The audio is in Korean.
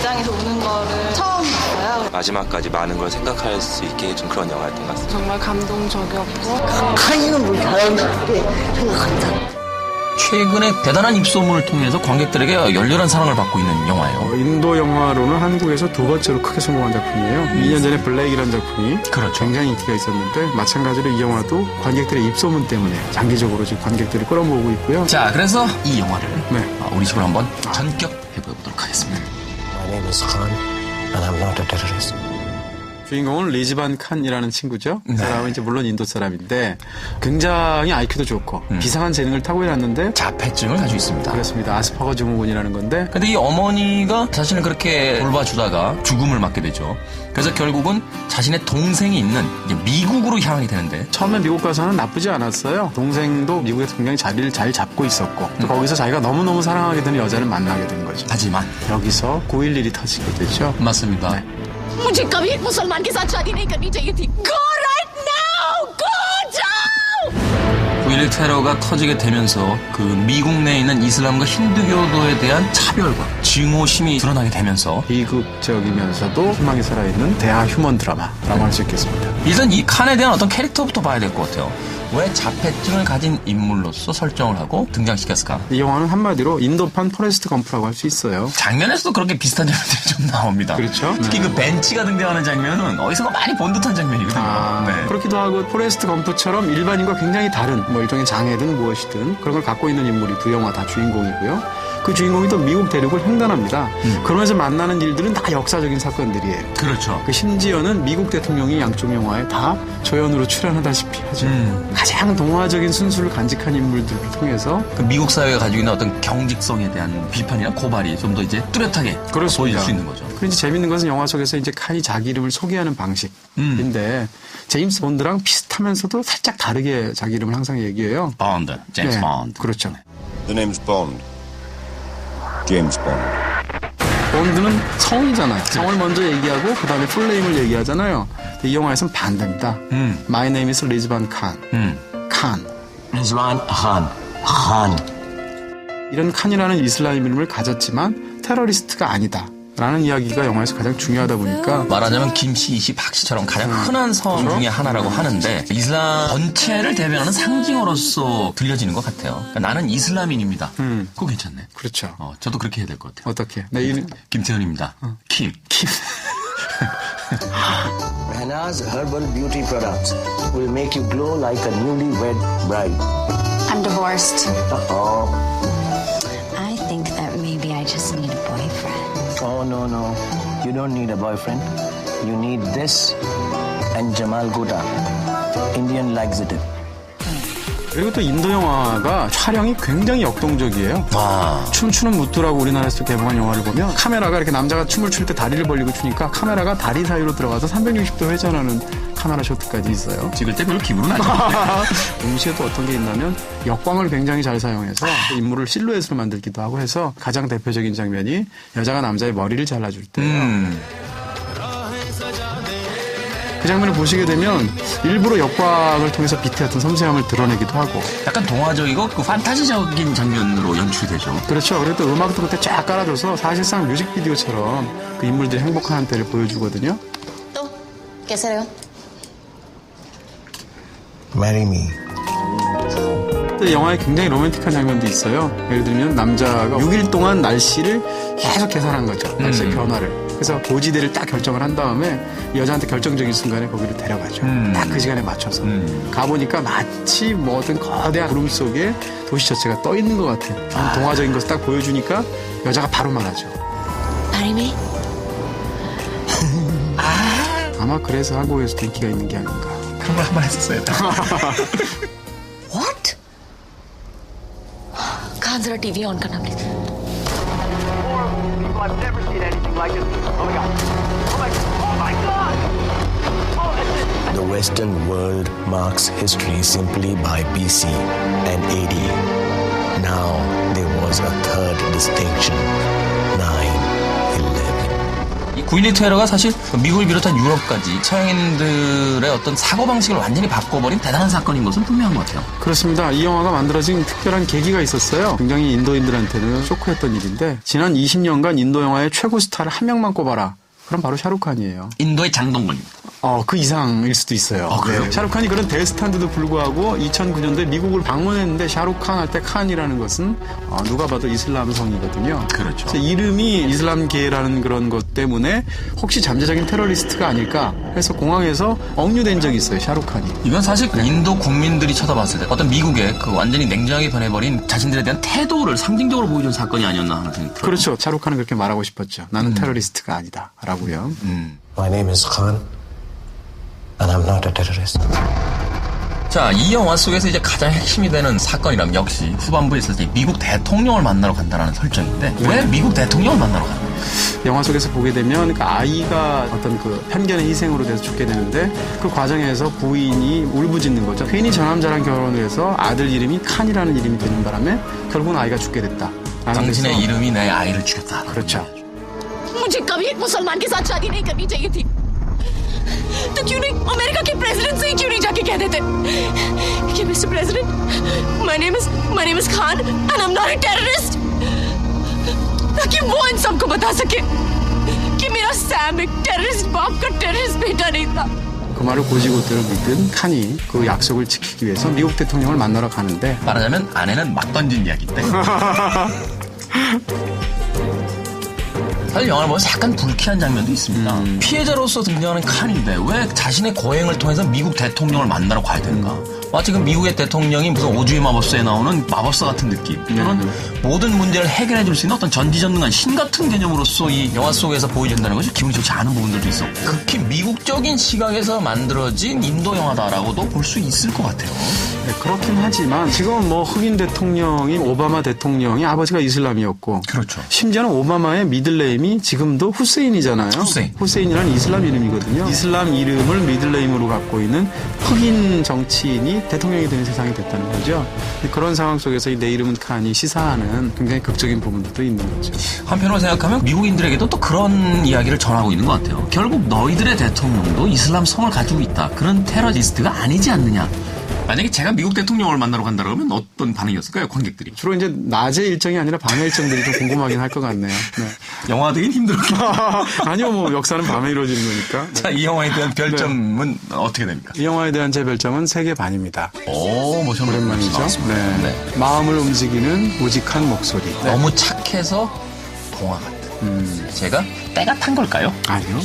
극장에서 우는 거를 처음 봤어요. 마지막까지 많은 걸 생각할 수 있게 해준 그런 영화였던 것 같습니다. 정말 감동적이었고 칸이는 뭐 자연스럽게 생각합니다. 최근에 대단한 입소문을 통해서 관객들에게 열렬한 사랑을 받고 있는 영화예요. 인도 영화로는 한국에서 두 번째로 크게 성공한 작품이에요. 2년 전에 블랙이라는 작품이 그렇죠. 굉장히 인기가 있었는데 마찬가지로 이 영화도 관객들의 입소문 때문에 장기적으로 지금 관객들이 끌어모으고 있고요. 자, 그래서 이 영화를 네. 우리 집으로 한번 전격해보도록 하겠습니다. My name is Khan and I'm not a terrorist. 주인공은 리즈반 칸이라는 친구죠. 그 네. 사람은 이제 물론 인도 사람인데 굉장히 IQ도 좋고 비상한 재능을 타고났는데 자폐증을 가지고 있습니다. 그렇습니다. 아스퍼거 증후군이라는 건데 근데 이 어머니가 자신을 그렇게 돌봐주다가 죽음을 맞게 되죠. 그래서 결국은 자신의 동생이 있는 이제 미국으로 향하게 되는데 처음에 미국 가서는 나쁘지 않았어요. 동생도 미국에서 굉장히 자리를 잘 잡고 있었고 또 거기서 자기가 너무너무 사랑하게 되는 여자를 만나게 된 거죠. 하지만 여기서 9.11이 터지게 되죠. 맞습니다. 네. मुझे कभी एक मुसलमान के साथ शादी नहीं करनी चाहिए थी। Go right now, go down. 9.11 테러가 터지게 되면서 그 미국 내에 있는 이슬람과 힌두교도에 대한 차별과 증오심이 드러나게 되면서 비극적이면서도 희망이 살아있는 대하 휴먼 드라마라고 할 수 있겠습니다. 일단 이 칸에 대한 어떤 캐릭터부터 봐야 될 것 같아요. 왜 자폐증을 가진 인물로서 설정을 하고 등장시켰을까? 이 영화는 한마디로 인도판 포레스트 검프라고 할 수 있어요. 장면에서도 그렇게 비슷한 장면들이 좀 나옵니다. 그렇죠. 특히 네. 그 벤치가 등장하는 장면은 어디선가 많이 본 듯한 장면이거든요. 네. 그렇기도 하고 포레스트 검프처럼 일반인과 굉장히 다른 뭐 일종의 장애든 무엇이든 그런 걸 갖고 있는 인물이 두 영화 다 주인공이고요. 그 주인공이 또 미국 대륙을 횡단합니다. 그러면서 만나는 일들은 다 역사적인 사건들이에요. 그렇죠. 그 심지어는 미국 대통령이 양쪽 영화에 다 조연으로 출연하다시피 하죠. 가장 동화적인 순수를 간직한 인물들을 통해서 그 미국 사회가 가지고 있는 어떤 경직성에 대한 비판이나 고발이 좀 더 이제 뚜렷하게 보여줄 수 있는 거죠. 그런데 재밌는 것은 영화 속에서 이제 칸이 자기 이름을 소개하는 방식인데 제임스 본드랑 비슷하면서도 살짝 다르게 자기 이름을 항상 얘기해요. 본드, 제임스 네, 본드. 그렇죠. The name's Bond. James Bond. 본드는 성이잖아요. 성을 먼저 얘기하고 그 다음에 풀네임을 얘기하잖아요. 이 영화에서는 반대입니다. My name is 리즈반 칸. 칸. Rizwan Khan. Khan. 이런 칸이라는 이슬람 이름을 가졌지만 테러리스트가 아니다. 라는 이야기가 영화에서 가장 중요하다 보니까 말하자면 김씨, 이씨, 박씨처럼 가장 흔한 성 중에 하나라고 하는데 이슬람 전체를 대변하는 상징어로서 들려지는 것 같아요. 그러니까 나는 이슬람인입니다. 그거 괜찮네. 그렇죠. 저도 그렇게 해야 될 것 같아요. 어떻게? 내 이름 김태현입니다. 킴. Hannah's herbal beauty products will make you glow like a newlywed bride. I'm divorced. Uh-oh. I think that maybe I just need a boyfriend. Oh, no. You don't need a boyfriend. You need this and Jamal Gota. Indian laxative. 그리고 또 인도 영화가 촬영이 굉장히 역동적이에요. 춤추는 무뚜라고 우리나라에서 개봉한 영화를 보면 카메라가 이렇게 남자가 춤을 출 때 다리를 벌리고 추니까 카메라가 다리 사이로 들어가서 360도 회전하는 카메라 쇼트까지 있어요. 찍을 때 별로 기분은 안 좋은데. 동시에 또 어떤 게 있냐면 역광을 굉장히 잘 사용해서 인물을 실루엣으로 만들기도 하고 해서 가장 대표적인 장면이 여자가 남자의 머리를 잘라줄 때예요. 그 장면을 보시게 되면 일부러 역광을 통해서 빛의 어떤 섬세함을 드러내기도 하고 약간 동화적이고 그 판타지적인 장면으로 연출되죠. 그렇죠. 그리고 또 음악도 그때 쫙 깔아줘서 사실상 뮤직비디오처럼 그 인물들이 행복한 때를 보여주거든요. तो कैसे रहे हो? Marry me. 또 영화에 굉장히 로맨틱한 장면도 있어요. 예를 들면 남자가 6일 동안 날씨를 계속 계산한 거죠. 날씨의 변화를. 그래서 고지대를 딱 결정을 한 다음에 여자한테 결정적인 순간에 거기를 데려가죠. 딱 그 시간에 맞춰서. 가보니까 마치 뭐 어떤 거대한 구름 속에 도시 자체가 떠 있는 것 같은 동화적인 것을 딱 보여주니까 여자가 바로 말하죠. Marry me? 아마 그래서 한국에서도 인기가 있는 게 아닌가. 그런 걸 한 번 했었어야 돼. What? कहाँ जरा TV on करना please. I've never seen anything like it. Oh my god. Oh my god. Oh, that's it. The Western world marks history simply by BC and AD. Now there was a third distinction. 9/11. 이 9.12 테러가 사실 미국을 비롯한 유럽까지 서양인들의 어떤 사고방식을 완전히 바꿔버린 대단한 사건인 것은 분명한 것 같아요. 그렇습니다. 이 영화가 만들어진 특별한 계기가 있었어요. 굉장히 인도인들한테는 쇼크였던 일인데 지난 20년간 인도 영화의 최고 스타를 한 명만 꼽아라. 그럼 바로 샤루칸이에요. 인도의 장동건입니다. 그 이상일 수도 있어요. 그래요? 샤루칸이 그런 대스타인데도 불구하고 2009년도에 미국을 방문했는데 샤루칸 할 때 칸이라는 것은 누가 봐도 이슬람 성이거든요. 그렇죠. 그래서 이름이 이슬람계라는 그런 것 때문에 혹시 잠재적인 테러리스트가 아닐까 해서 공항에서 억류된 적이 있어요. 샤루칸이. 이건 사실 인도 국민들이 쳐다봤을 때 어떤 미국의 그 완전히 냉정하게 변해버린 자신들에 대한 태도를 상징적으로 보여준 사건이 아니었나 하는 생각이 들어요. 그렇죠. 샤루칸은 그렇게 말하고 싶었죠. 나는 테러리스트가 아니다. 라고요. My name is Khan, and I'm not a terrorist. 자, 이 영화 속에서 이제 가장 핵심이 되는 사건이라면 역시 후반부에 있을 때 미국 대통령을 만나러 간다는 설정인데 왜 미국 대통령을 만나러 가는 거예요? 영화 속에서 보게 되면 그 아이가 어떤 그 편견의 희생으로 돼서 죽게 되는데 그 과정에서 부인이 울부짖는 거죠. 괜히 저 남자랑 결혼을 해서 아들 이름이 칸이라는 이름이 되는 바람에 결국은 아이가 죽게 됐다. 당신의 이름이 내 아이를 죽였다. 그렇죠. मुझे कभी एक मुसलमान के साथ शादी नहीं करनी चाहिए थी तो क्यों नहीं अमेरिका के प्रेसिडेंट से ही क्यों नहीं जाके कह देते कि mister president my name is Khan and I am not a terrorist ताकि वो इन सबको बता सके कि मेरा सैम एक टेररिस्ट बाप का टेररिस्ट बेटा नहीं था. 그 말을 고지고대로 믿은 칸이 그 약속을 지키기 위해서 미국 대통령을 만나러 가는데 말하자면 아내는 막 던진 이야기인데 사실 영화를 보면서 약간 불쾌한 장면도 있습니다. 피해자로서 등장하는 칸인데 왜 자신의 거행을 통해서 미국 대통령을 만나러 가야 되는가? 마치 그 미국의 대통령이 무슨 오즈의 마법사에 나오는 마법사 같은 느낌. 또는 모든 문제를 해결해 줄 수 있는 어떤 전지전능한 신 같은 개념으로서 이 영화 속에서 보여준다는 것이 기분이 좋지 않은 부분들도 있었고 극히 미국적인 시각에서 만들어진 인도 영화다라고도 볼 수 있을 것 같아요. 네, 그렇긴 하지만 지금은 뭐 흑인 대통령인 오바마 대통령이 아버지가 이슬람이었고 그렇죠. 심지어는 오바마의 미들네임이 지금도 후세인이잖아요. 후세인이라는 이슬람 이름이거든요. 이슬람 이름을 미들네임으로 갖고 있는 흑인 정치인이 대통령이 되는 세상이 됐다는 거죠. 그런 상황 속에서 내 이름은 칸이 시사하는 굉장히 극적인 부분들도 있는 거죠. 한편으로 생각하면 미국인들에게도 또 그런 이야기를 전하고 있는 것 같아요. 결국 너희들의 대통령도 이슬람 성을 가지고 있다. 그런 테러리스트가 아니지 않느냐. 만약에 제가 미국 대통령을 만나러 간다 그러면 어떤 반응이었을까요, 관객들이? 주로 이제 낮의 일정이 아니라 밤의 일정들이 좀 궁금하긴 할 것 같네요. 네. 영화 되긴 힘들었겠다. 아니요, 뭐 역사는 밤에 이루어지는 거니까. 자, 이 영화에 대한 별점은 어떻게 됩니까? 이 영화에 대한 제 별점은 3개 반입니다. 오, 뭐 정말 오랜만이죠. 네. 마음을 움직이는 우직한 목소리. 너무 착해서 동화 같은. 제가 때가 탄 걸까요? 아니요.